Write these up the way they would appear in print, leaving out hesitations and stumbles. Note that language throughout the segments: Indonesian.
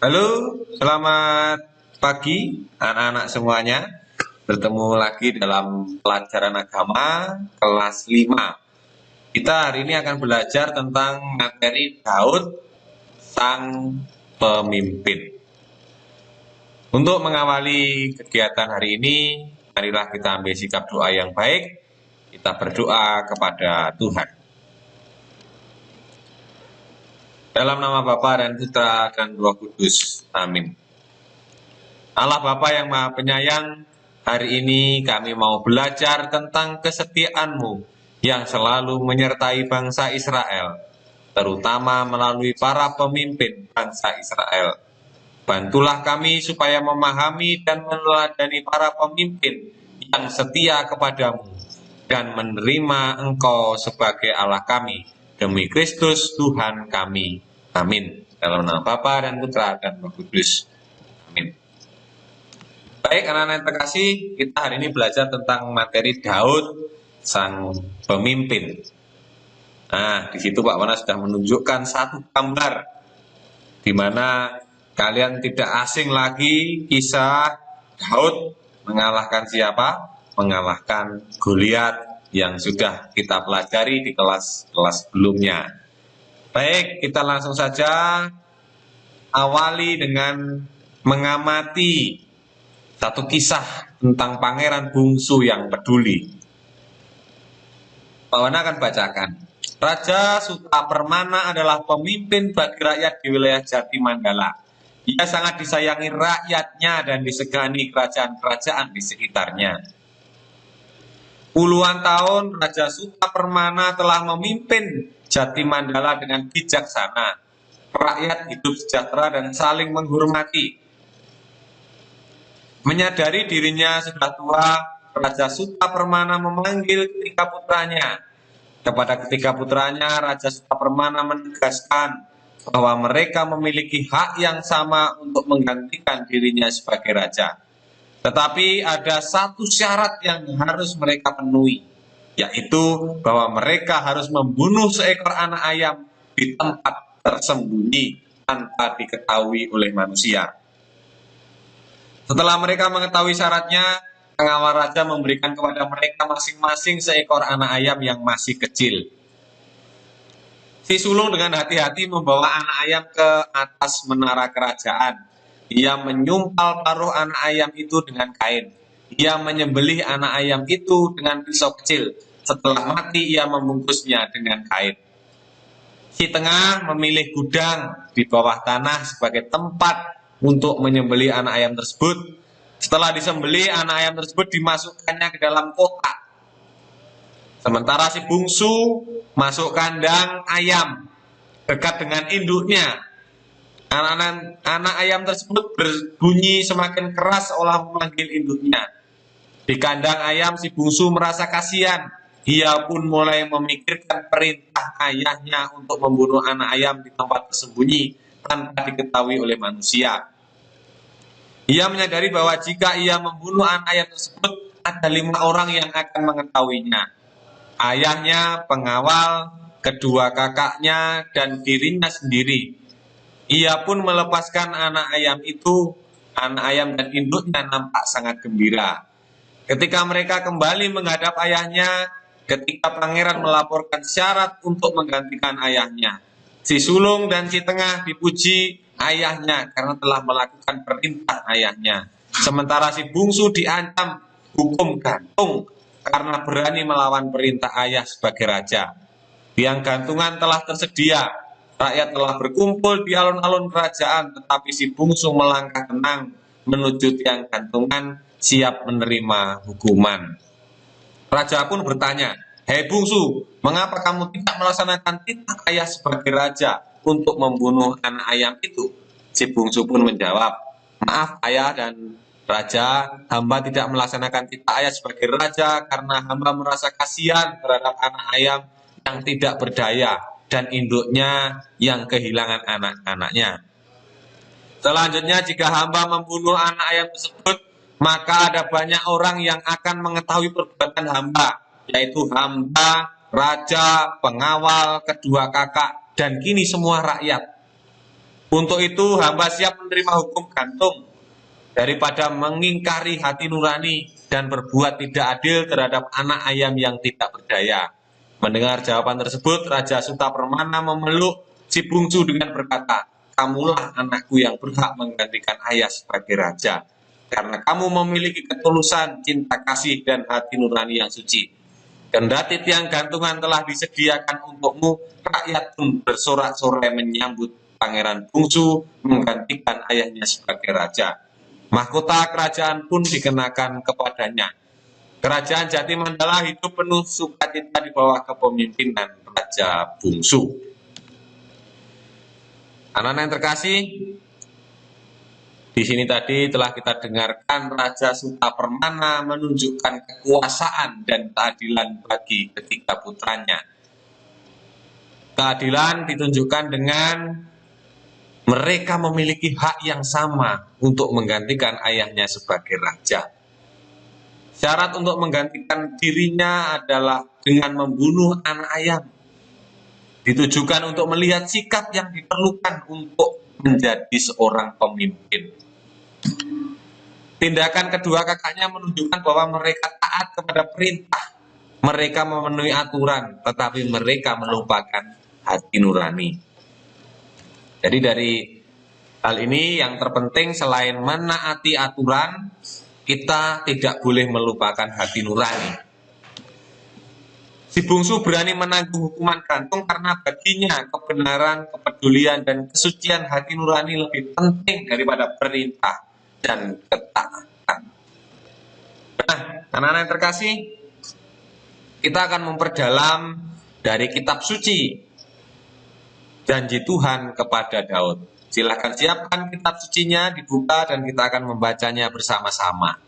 Halo, selamat pagi anak-anak semuanya. Bertemu lagi dalam pelajaran agama kelas 5. Kita hari ini akan belajar tentang materi Daud sang pemimpin. Untuk mengawali kegiatan hari ini, marilah kita ambil sikap doa yang baik. Kita berdoa kepada Tuhan. Dalam nama Bapa dan Putra dan Roh Kudus. Amin. Allah Bapa yang Maha Penyayang, hari ini kami mau belajar tentang kesetiaan-Mu yang selalu menyertai bangsa Israel, terutama melalui para pemimpin bangsa Israel. Bantulah kami supaya memahami dan meneladani para pemimpin yang setia kepadamu dan menerima Engkau sebagai Allah kami, demi Kristus Tuhan kami. Amin. Dalam nama Bapa dan Putra dan Roh Kudus. Amin. Baik, anak-anak yang terkasih, kita hari ini belajar tentang materi Daud sang pemimpin. Nah, di situ Pak Wana sudah menunjukkan satu gambar di mana kalian tidak asing lagi kisah Daud mengalahkan siapa? Mengalahkan Goliat yang sudah kita pelajari di kelas-kelas sebelumnya. Baik, kita langsung saja awali dengan mengamati satu kisah tentang pangeran bungsu yang peduli. Pak Wana akan bacakan. Raja Sutapermana adalah pemimpin bagi rakyat di wilayah Jati Mandala. Ia sangat disayangi rakyatnya dan disegani kerajaan-kerajaan di sekitarnya. Puluhan tahun Raja Sutapermana telah memimpin Jati Mandala dengan bijaksana. Rakyat hidup sejahtera dan saling menghormati. Menyadari dirinya sudah tua, Raja Sutapermana memanggil ketiga putranya. Kepada ketiga putranya, Raja Sutapermana menegaskan bahwa mereka memiliki hak yang sama untuk menggantikan dirinya sebagai raja. Tetapi ada satu syarat yang harus mereka penuhi, yaitu bahwa mereka harus membunuh seekor anak ayam di tempat tersembunyi tanpa diketahui oleh manusia. Setelah mereka mengetahui syaratnya, pengawal raja memberikan kepada mereka masing-masing seekor anak ayam yang masih kecil. Si sulung dengan hati-hati membawa anak ayam ke atas menara kerajaan. Ia menyumpal paruh anak ayam itu dengan kain. Ia menyembelih anak ayam itu dengan pisau kecil. Setelah mati, ia membungkusnya dengan kain. Si tengah memilih gudang di bawah tanah sebagai tempat untuk menyembelih anak ayam tersebut. Setelah disembelih, anak ayam tersebut dimasukkannya ke dalam kotak. Sementara si bungsu masuk kandang ayam dekat dengan induknya. Anak ayam tersebut berbunyi semakin keras seolah memanggil induknya. Di kandang ayam si bungsu merasa kasihan. Ia pun mulai memikirkan perintah ayahnya untuk membunuh anak ayam di tempat tersembunyi tanpa diketahui oleh manusia. Ia menyadari bahwa jika ia membunuh anak ayam tersebut, ada 5 orang yang akan mengetahuinya. Ayahnya, pengawal, kedua kakaknya, dan dirinya sendiri. Ia pun melepaskan anak ayam itu. Anak ayam dan induknya nampak sangat gembira. Ketika mereka kembali menghadap ayahnya, ketika pangeran melaporkan syarat untuk menggantikan ayahnya, si sulung dan si tengah dipuji ayahnya karena telah melakukan perintah ayahnya. Sementara si bungsu diancam hukum gantung karena berani melawan perintah ayah sebagai raja. Tiang gantungan telah tersedia. Rakyat telah berkumpul di alun-alun kerajaan, tetapi si bungsu melangkah tenang menuju tiang gantungan, siap menerima hukuman. Raja pun bertanya, "Hei bungsu, mengapa kamu tidak melaksanakan titah ayah sebagai raja untuk membunuh anak ayam itu?" Si bungsu pun menjawab, "Maaf ayah dan raja, hamba tidak melaksanakan titah ayah sebagai raja karena hamba merasa kasihan terhadap anak ayam yang tidak berdaya dan induknya yang kehilangan anak-anaknya. Selanjutnya, jika hamba membunuh anak ayam tersebut, maka ada banyak orang yang akan mengetahui perbuatan hamba, yaitu hamba, raja, pengawal, kedua kakak, dan kini semua rakyat. Untuk itu hamba siap menerima hukum gantung daripada mengingkari hati nurani dan berbuat tidak adil terhadap anak ayam yang tidak berdaya. Mendengar jawaban tersebut, Raja Sutapermana memeluk si bungsu dengan berkata, "Kamulah anakku yang berhak menggantikan ayah sebagai raja, karena kamu memiliki ketulusan, cinta kasih, dan hati nurani yang suci. Kendati tiang gantungan telah disediakan untukmu, rakyat pun bersorak-sorai menyambut pangeran bungsu menggantikan ayahnya sebagai raja. Mahkota kerajaan pun dikenakan kepadanya. Kerajaan Jati Mandala hidup penuh sukacita di bawah kepemimpinan Raja Bungsu." Anak-anak yang terkasih, di sini tadi telah kita dengarkan Raja Sutapermana menunjukkan kekuasaan dan keadilan bagi ketiga putranya. Keadilan ditunjukkan dengan mereka memiliki hak yang sama untuk menggantikan ayahnya sebagai raja. Syarat untuk menggantikan dirinya adalah dengan membunuh anak ayam. Ditujukan untuk melihat sikap yang diperlukan untuk menjadi seorang pemimpin. Tindakan kedua kakaknya menunjukkan bahwa mereka taat kepada perintah. Mereka memenuhi aturan, tetapi mereka melupakan hati nurani. Jadi dari hal ini yang terpenting selain menaati aturan, kita tidak boleh melupakan hati nurani. Si bungsu berani menanggung hukuman gantung karena baginya kebenaran, kepedulian, dan kesucian hati nurani lebih penting daripada perintah dan ketaatan. Nah, anak-anak yang terkasih, kita akan memperdalam dari kitab suci janji Tuhan kepada Daud. Silahkan siapkan kitab sucinya, dibuka, dan kita akan membacanya bersama-sama.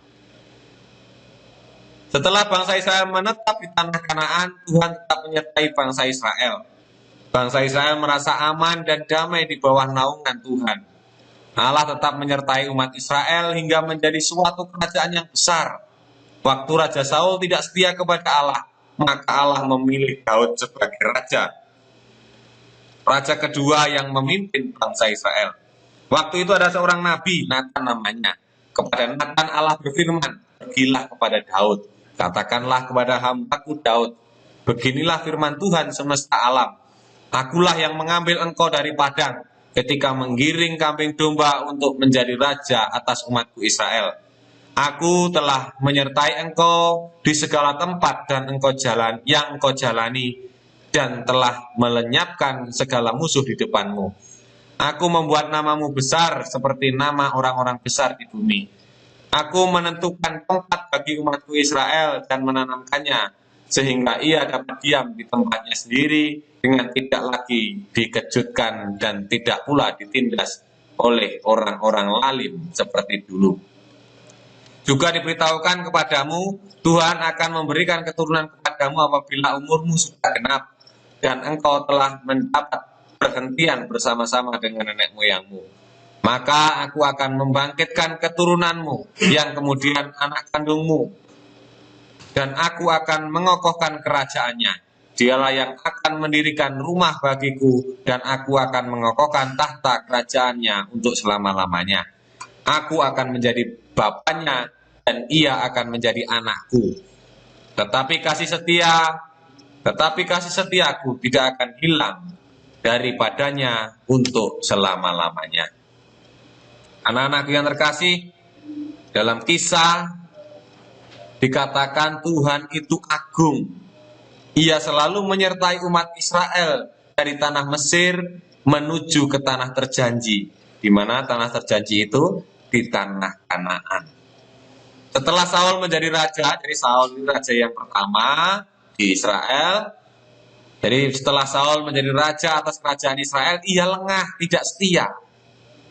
Setelah bangsa Israel menetap di tanah Kanaan, Tuhan tetap menyertai bangsa Israel. Bangsa Israel merasa aman dan damai di bawah naungan Tuhan. Allah tetap menyertai umat Israel hingga menjadi suatu kerajaan yang besar. Waktu Raja Saul tidak setia kepada Allah, maka Allah memilih Daud sebagai raja. Raja kedua yang memimpin bangsa Israel. Waktu itu ada seorang nabi, Natan namanya. Kepada Natan Allah berfirman, "Pergilah kepada Daud. Katakanlah kepada hambaku Daud, beginilah firman Tuhan semesta alam. Akulah yang mengambil engkau dari padang ketika menggiring kambing domba untuk menjadi raja atas umatku Israel. Aku telah menyertai engkau di segala tempat dan engkau jalani dan telah melenyapkan segala musuh di depanmu. Aku membuat namamu besar seperti nama orang-orang besar di bumi. Aku menentukan tempat bagi umatku Israel dan menanamkannya, sehingga ia dapat diam di tempatnya sendiri dengan tidak lagi dikejutkan dan tidak pula ditindas oleh orang-orang lalim seperti dulu. Juga diberitahukan kepadamu, Tuhan akan memberikan keturunan kepadamu apabila umurmu sudah genap, dan engkau telah mendapat perhentian bersama-sama dengan nenek moyangmu. Maka aku akan membangkitkan keturunanmu yang kemudian anak kandungmu, dan aku akan mengokohkan kerajaannya. Dialah yang akan mendirikan rumah bagiku, dan aku akan mengokohkan tahta kerajaannya untuk selama-lamanya. Aku akan menjadi bapaknya, dan ia akan menjadi anakku. Tetapi kasih setiaku tidak akan hilang daripadanya untuk selama-lamanya." Anak-anak yang terkasih, dalam kisah dikatakan Tuhan itu agung. Ia selalu menyertai umat Israel dari tanah Mesir menuju ke tanah terjanji. Di mana tanah terjanji itu? Di tanah Kanaan. Setelah Saul menjadi raja, jadi Saul itu raja yang pertama di Israel. Jadi setelah Saul menjadi raja atas kerajaan Israel, ia lengah, tidak setia,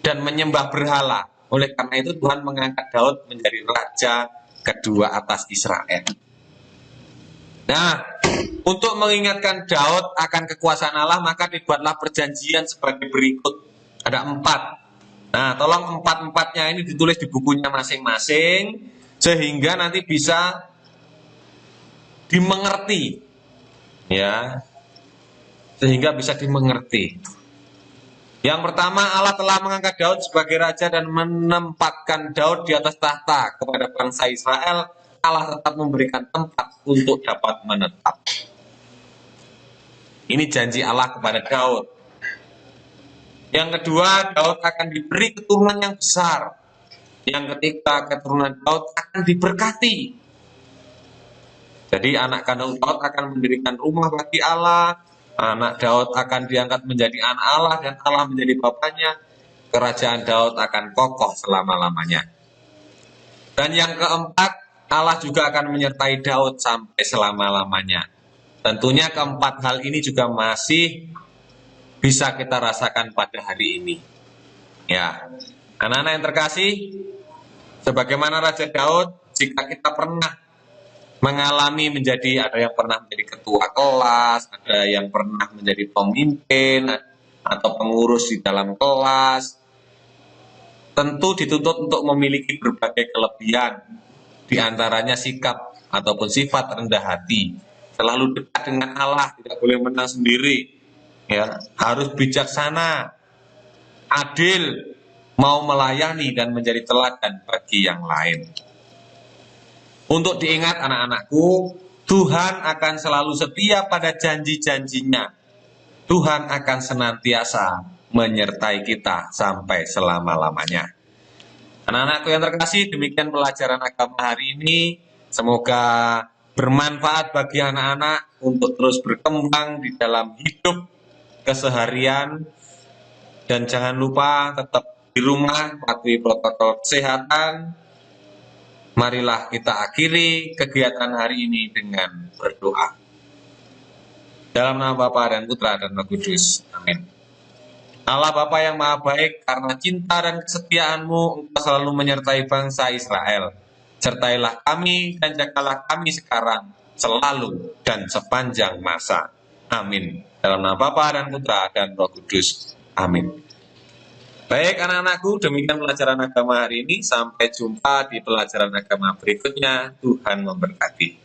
dan menyembah berhala. Oleh karena itu Tuhan mengangkat Daud menjadi raja kedua atas Israel. Nah, untuk mengingatkan Daud akan kekuasaan Allah, maka dibuatlah perjanjian sebagai berikut. Ada 4. Nah, tolong 4-4-nya ini ditulis di bukunya masing-masing, sehingga nanti bisa dimengerti. Ya, sehingga bisa dimengerti. Yang pertama, Allah telah mengangkat Daud sebagai raja dan menempatkan Daud di atas tahta. Kepada bangsa Israel, Allah tetap memberikan tempat untuk dapat menetap. Ini janji Allah kepada Daud. Yang kedua, Daud akan diberi keturunan yang besar. Yang ketiga, keturunan Daud akan diberkati. Jadi anak kandung Daud akan mendirikan rumah bagi Allah. Anak Daud akan diangkat menjadi anak Allah dan Allah menjadi bapaknya. Kerajaan Daud akan kokoh selama-lamanya. Dan yang keempat, Allah juga akan menyertai Daud sampai selama-lamanya. Tentunya keempat hal ini juga masih bisa kita rasakan pada hari ini. Ya, anak-anak yang terkasih, sebagaimana Raja Daud, jika kita pernah mengalami ada yang pernah menjadi ketua kelas, ada yang pernah menjadi pemimpin atau pengurus di dalam kelas, tentu dituntut untuk memiliki berbagai kelebihan, diantaranya sikap ataupun sifat rendah hati, selalu dekat dengan Allah, tidak boleh menang sendiri, ya, harus bijaksana, adil, mau melayani dan menjadi teladan bagi yang lain. Untuk diingat anak-anakku, Tuhan akan selalu setia pada janji-janjinya. Tuhan akan senantiasa menyertai kita sampai selama-lamanya. Anak-anakku yang terkasih, demikian pelajaran agama hari ini. Semoga bermanfaat bagi anak-anak untuk terus berkembang di dalam hidup keseharian. Dan jangan lupa tetap di rumah, patuhi protokol kesehatan. Marilah kita akhiri kegiatan hari ini dengan berdoa. Dalam nama Bapa dan Putra dan Roh Kudus. Amin. Allah Bapa yang Maha Baik, karena cinta dan kesetiaan-Mu, Engkau selalu menyertai bangsa Israel. Sertailah kami dan jagalah kami sekarang, selalu, dan sepanjang masa. Amin. Dalam nama Bapa dan Putra dan Roh Kudus. Amin. Baik anak-anakku, demikian pelajaran agama hari ini. Sampai jumpa di pelajaran agama berikutnya. Tuhan memberkati.